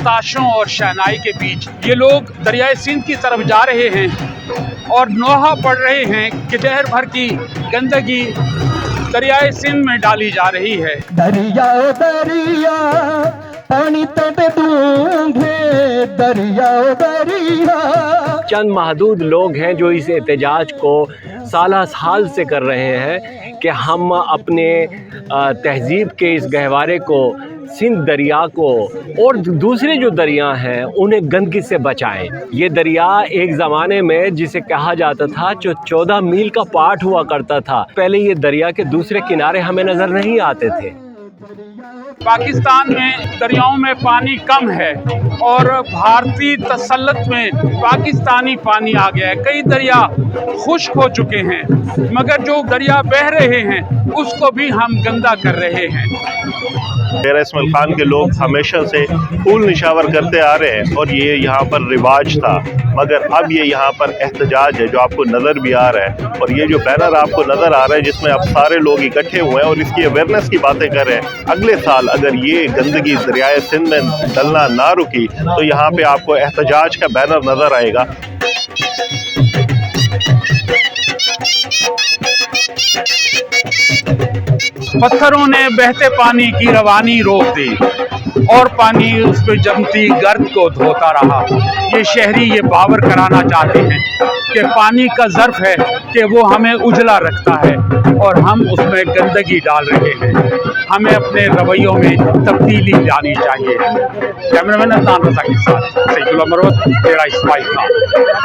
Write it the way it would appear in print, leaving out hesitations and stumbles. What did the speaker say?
ताशों और शहनाई के बीच ये लोग दरियाए सिंध की तरफ जा रहे हैं और नोहा पढ़ रहे हैं कि शहर भर की गंदगी दरियाए सिंध में डाली जा रही है। दरिया दरिया पानी तट दूंगे, दरिया दरिया। चंद महदूद लोग हैं जो इस एहतजाज को साल साल से कर रहे हैं कि हम अपने तहजीब के इस गहवारे को, सिंध दरिया को और दूसरे जो दरिया हैं उन्हें गंदगी से बचाएं। ये दरिया एक ज़माने में जिसे कहा जाता था जो 14 मील का पार्ट हुआ करता था, पहले ये दरिया के दूसरे किनारे हमें नज़र नहीं आते थे। पाकिस्तान में दरियाओं में पानी कम है और भारतीय तसल्लुत में पाकिस्तानी पानी आ गया है। कई दरिया खुश्क हो चुके हैं, मगर जो दरिया बह रहे हैं उसको भी हम गंदा कर रहे हैं। डेरा इस्माइल खान के लोग हमेशा से फूल निशावर करते आ रहे हैं और ये यहाँ पर रिवाज था, मगर अब ये यहाँ पर एहतजाज है जो आपको नज़र भी आ रहा है। और ये जो बैनर आपको नज़र आ रहा है जिसमें अब सारे लोग इकट्ठे हुए हैं और इसकी अवेयरनेस की बातें कर रहे हैं। अगले साल अगर ये गंदगी दरियाए सिंध में डलना ना रुकी तो यहाँ पे आपको एहतजाज का बैनर नज़र आएगा। पत्थरों ने बहते पानी की रवानी रोक दी और पानी उस पर जमती गर्द को धोता रहा। ये शहरी ये बावर कराना चाहते हैं कि पानी का ज़र्फ है कि वो हमें उजला रखता है और हम उसमें गंदगी डाल रहे हैं। हमें अपने रवैयों में तब्दीली लानी चाहिए। कैमरामैन अदनान रज़ा के साथ सईदुल्लाह मरवत, डेरा इस्माइल खान।